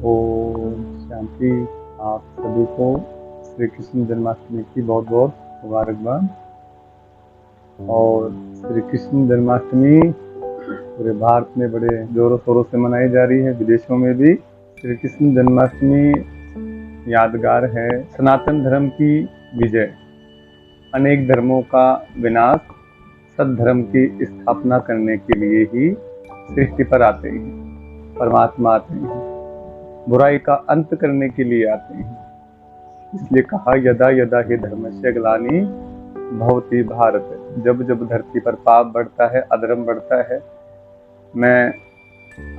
ओम शांति। आप सभी को श्री कृष्ण जन्माष्टमी की बहुत बहुत मुबारकबाद। और श्री कृष्ण जन्माष्टमी पूरे भारत में बड़े जोरों शोरों से मनाई जा रही है, विदेशों में भी। श्री कृष्ण जन्माष्टमी यादगार है सनातन धर्म की विजय, अनेक धर्मों का विनाश, सद्धर्म की स्थापना करने के लिए ही सृष्टि पर आते हैं परमात्मा, आते हैं बुराई का अंत करने के लिए आते हैं। इसलिए कहा यदा यदा ही धर्मस्य ग्लानि भवति भारत। जब जब धरती पर पाप बढ़ता है, अधर्म बढ़ता है, मैं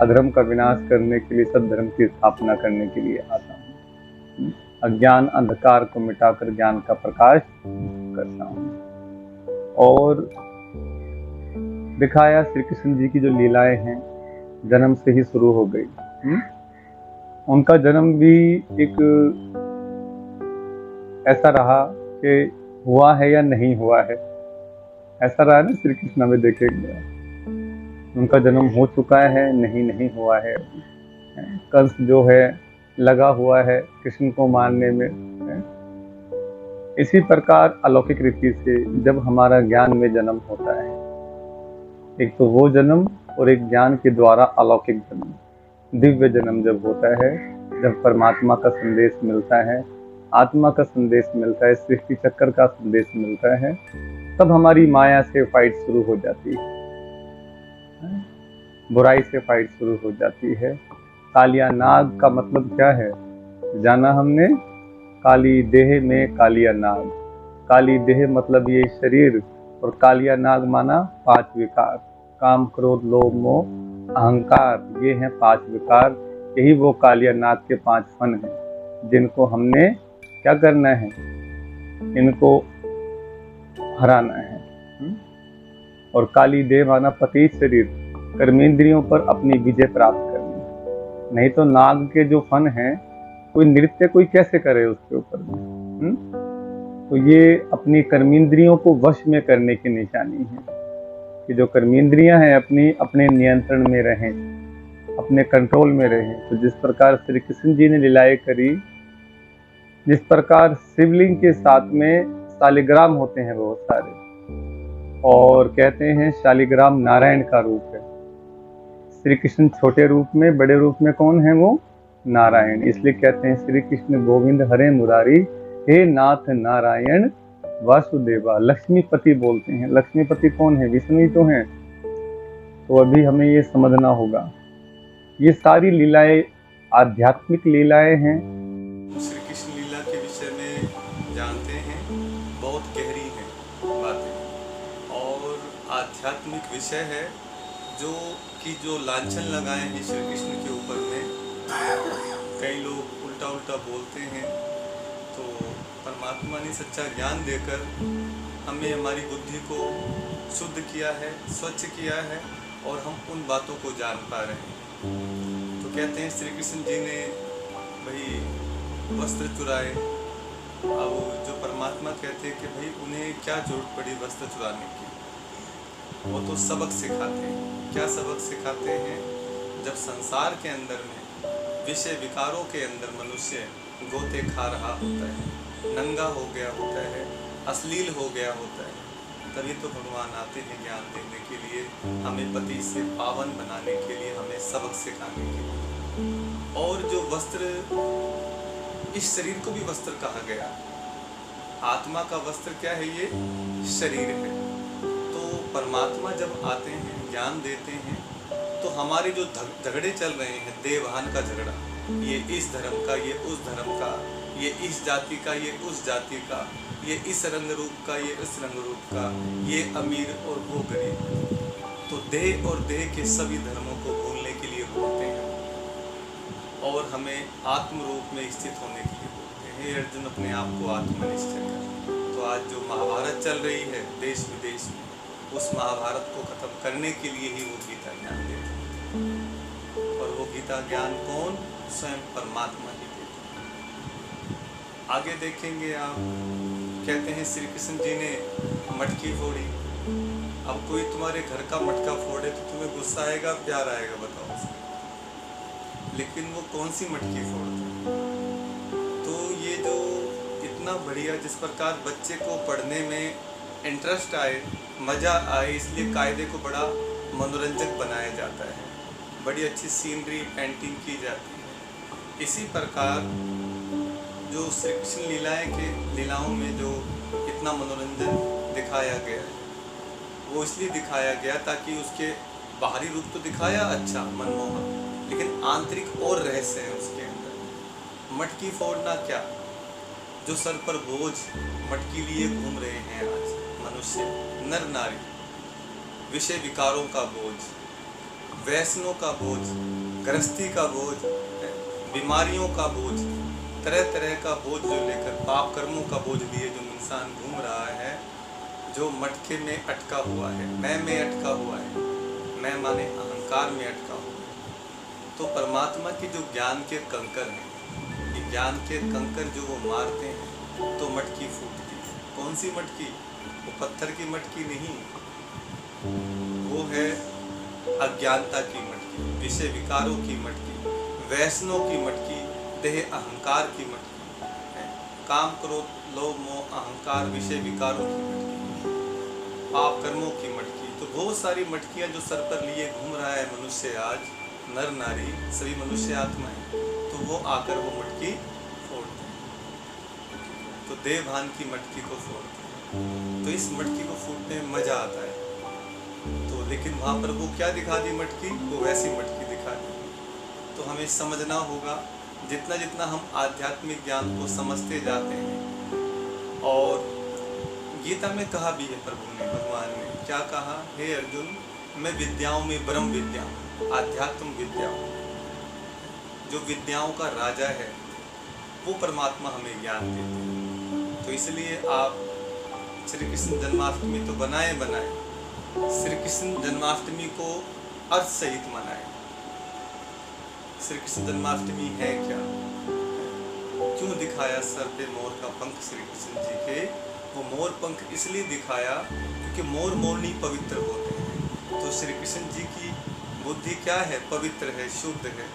अधर्म का विनाश करने के लिए, सद्धर्म की स्थापना करने के लिए आता हूँ। अज्ञान अंधकार को मिटाकर ज्ञान का प्रकाश करता हूँ। और दिखाया श्री कृष्ण जी की जो लीलाएं हैं जन्म से ही शुरू हो गई। उनका जन्म भी एक ऐसा रहा कि हुआ है या नहीं हुआ है, ऐसा रहा ना। श्री कृष्ण में देखेंगे उनका जन्म हो चुका है, नहीं हुआ है। कंस जो है लगा हुआ है कृष्ण को मारने में। इसी प्रकार अलौकिक रीति से जब हमारा ज्ञान में जन्म होता है, एक तो वो जन्म और एक ज्ञान के द्वारा अलौकिक जन्म, दिव्य जन्म जब होता है, जब परमात्मा का संदेश मिलता है, आत्मा का संदेश मिलता है, सृष्टि चक्र का संदेश मिलता है, तब हमारी माया से फाइट शुरू हो जाती है, बुराई से फाइट शुरू हो जाती है। कालिया नाग का मतलब क्या है जाना हमने? काली देह में कालिया नाग। काली देह मतलब ये शरीर, और कालिया नाग माना 5 विकार, काम क्रोध लोभ मोह अहंकार। ये हैं 5 विकार। यही वो कालिया नाग के 5 फन हैं जिनको हमने क्या करना है, इनको हराना है। और काली देह माना पतित शरीर, कर्मेंद्रियों पर अपनी विजय प्राप्त करनी। नहीं तो नाग के जो फन हैं, कोई नृत्य कोई कैसे करे उसके ऊपर में। तो ये अपनी कर्मेंद्रियों को वश में करने की निशानी है कि जो कर्मेंद्रियां हैं अपनी अपने नियंत्रण में रहें, अपने कंट्रोल में रहें। तो जिस प्रकार श्री कृष्ण जी ने लीलाएं करी, जिस प्रकार शिवलिंग के साथ में शालिग्राम होते हैं बहुत सारे, और कहते हैं शालिग्राम नारायण का रूप है। श्री कृष्ण छोटे रूप में, बड़े रूप में कौन है वो? नारायण। इसलिए कहते हैं श्री कृष्ण गोविंद हरे मुरारी, हे नाथ नारायण वासुदेवा। लक्ष्मीपति बोलते हैं। लक्ष्मीपति कौन है? विष्णु ही तो हैं। तो अभी हमें ये समझना होगा, ये सारी लीलाएं आध्यात्मिक लीलाएं हैं। श्री कृष्ण लीला के विषय में जानते हैं, बहुत गहरी है बातें और आध्यात्मिक विषय है, जो लांछन लगाए हैं श्री कृष्ण के ऊपर में। कई लोग उल्टा उल्टा बोलते हैं, तो परमात्मा ने सच्चा ज्ञान देकर हमें हमारी बुद्धि को शुद्ध किया है, स्वच्छ किया है, और हम उन बातों को जान पा रहे हैं। तो कहते हैं श्री कृष्ण जी ने भाई वस्त्र चुराए। अब जो परमात्मा कहते हैं कि भाई उन्हें क्या जरूरत पड़ी वस्त्र चुराने की, वो तो सबक सिखाते हैं। क्या सबक सिखाते हैं? जब संसार के अंदर में विषय विकारों के अंदर मनुष्य गोते खा रहा होता है, नंगा हो गया होता है, अश्लील हो गया होता है, तभी तो भगवान आते हैं ज्ञान देने के लिए, हमें पति से पावन बनाने के लिए, हमें सबक सिखाने के लिए। और जो वस्त्र, इस शरीर को भी वस्त्र कहा गया। आत्मा का वस्त्र क्या है? ये शरीर है। तो परमात्मा जब आते हैं, ज्ञान देते हैं, तो हमारे जो झगड़े चल रहे हैं, देवहान का झगड़ा, ये इस धर्म का, ये उस धर्म का, ये इस जाति का, ये उस जाति का, ये इस रंग रूप का, ये इस रंग रूप का, ये अमीर और वो गरीब। तो देह और देह के सभी धर्मों को भूलने के लिए बोलते हैं, और हमें आत्म रूप में स्थित होने के लिए बोलते हैं। हे अर्जुन, अपने आप को आत्मनिष्ठ कर। तो आज जो महाभारत चल रही है देश विदेश में, उस महाभारत को खत्म करने के लिए ही वो गीता ज्ञान देते हैं। और वो गीता ज्ञान कौन? स्वयं परमात्मा ही देते हैं। आगे देखेंगे आप, कहते हैं श्री कृष्ण जी ने मटकी फोड़ी। अब कोई तुम्हारे घर का मटका फोड़े तो तुम्हें गुस्सा आएगा, प्यार आएगा? बताओ। लेकिन वो कौन सी मटकी फोड़ते। तो ये जो इतना बढ़िया, जिस प्रकार बच्चे को पढ़ने में इंटरेस्ट आए, मज़ा आए, इसलिए कायदे को बड़ा मनोरंजक बनाया जाता है, बड़ी अच्छी सीनरी पेंटिंग की जाती है। इसी प्रकार जो श्री कृष्ण लीलाओं में जो इतना मनोरंजन दिखाया गया है, वो इसलिए दिखाया गया ताकि उसके बाहरी रूप तो दिखाया अच्छा मनमोहक, लेकिन आंतरिक और रहस्य है उसके अंदर। मटकी फोड़ना क्या, जो सर पर बोझ मटकी लिए घूम रहे हैं आज मनुष्य, नर नारी, विषय विकारों का बोझ, व्यसनों का बोझ, गृहस्थी का बोझ, बीमारियों का बोझ, तरह तरह का बोझ जो लेकर, पाप कर्मों का बोझ लिए जो इंसान घूम रहा है, जो मटके में अटका हुआ है, मैं में अटका हुआ है, मैं माने अहंकार में अटका हुआ है। तो परमात्मा की जो ज्ञान के कंकर हैं, ये ज्ञान के कंकर जो वो मारते हैं तो मटकी फूटती है। कौन सी मटकी? वो पत्थर की मटकी नहीं, वो है अज्ञानता की मटकी, विषय विकारों की मटकी, वैष्णव की मटकी, देह अहंकार की मटकी है। काम क्रोध लोभ मोह अहंकार विषय विकारों की मटकी, पाप कर्मों की मटकी। तो बहुत सारी मटकियां जो सर पर लिए घूम रहा है मनुष्य आज, नर नारी सभी मनुष्य आत्माएं, तो वो आकर वो मटकी फोड़ते हैं। तो देह भान की मटकी को फोड़ते हैं। तो इस मटकी को फूटने में मजा आता है। तो लेकिन वहाँ पर वो क्या दिखा दी मटकी, वो वैसी मटकी दिखा दी। तो हमें समझना होगा, जितना जितना हम आध्यात्मिक ज्ञान को समझते जाते हैं, और गीता में कहा भी है प्रभु ने, भगवान ने क्या कहा, हे अर्जुन मैं विद्याओं में ब्रह्म विद्या हूँ, आध्यात्म विद्या हूँ। जो विद्याओं का राजा है वो परमात्मा हमें ज्ञान देते हैं। तो इसलिए आप श्री कृष्ण जन्माष्टमी तो बनाए, श्री कृष्ण जन्माष्टमी को अर्थ सहित मनाएं। श्री कृष्ण जन्माष्टमी है क्या, क्यों दिखाया सर पे मोर का पंख श्री कृष्ण जी के? वो मोर पंख इसलिए दिखाया क्योंकि मोर मोरनी पवित्र होते हैं। तो श्री कृष्ण जी की बुद्धि क्या है? पवित्र है, शुद्ध है,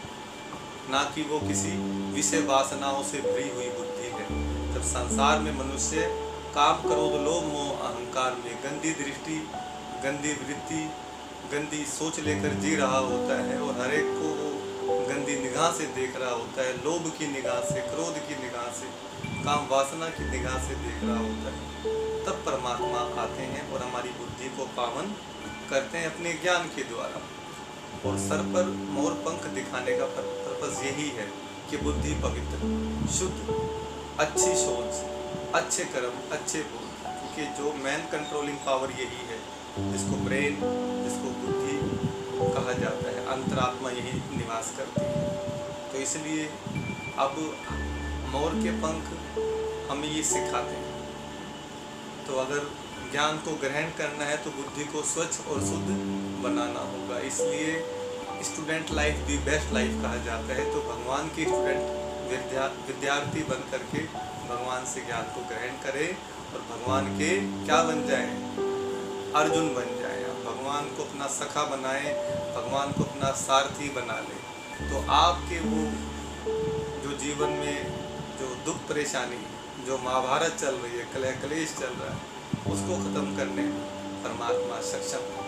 ना कि वो किसी विषय वासनाओं से भरी हुई बुद्धि है। जब संसार में मनुष्य काम क्रोध लोभ मोह अहंकार में गंदी दृष्टि, गंदी वृत्ति, गंदी सोच लेकर जी रहा होता है, और हर एक को गंदी निगाह से देख रहा होता है, लोभ की निगाह से, क्रोध की निगाह से, काम वासना की निगाह से देख रहा होता है, तब परमात्मा आते हैं और हमारी बुद्धि को पावन करते हैं अपने ज्ञान के द्वारा। और सर पर मोर पंख दिखाने का पर्पस यही है कि बुद्धि पवित्र, शुद्ध, अच्छी सोच, अच्छे कर्म, अच्छे बोल, क्योंकि जो मैन कंट्रोलिंग पावर यही है, जिसको ब्रेन, जिसको बुद्धि कहा जाता है, अंतरात्मा यही निवास करती है। तो इसलिए अब मोर के पंख हमें ये सिखाते हैं। तो अगर ज्ञान को ग्रहण करना है तो बुद्धि को स्वच्छ और शुद्ध बनाना होगा। इसलिए student life the best life कहा जाता है। तो भगवान के स्टूडेंट विद्यार्थी बन करके भगवान से ज्ञान को ग्रहण करें और भगवान के क्या बन जाएं? अर्जुन बन जाएं। भगवान को अपना सखा बनाएं, भगवान को अपना सारथी बना लें। तो आपके वो जो जीवन में जो दुख परेशानी, जो महाभारत चल रही है, कलह कलेश चल रहा है, उसको ख़त्म करने परमात्मा सक्षम है।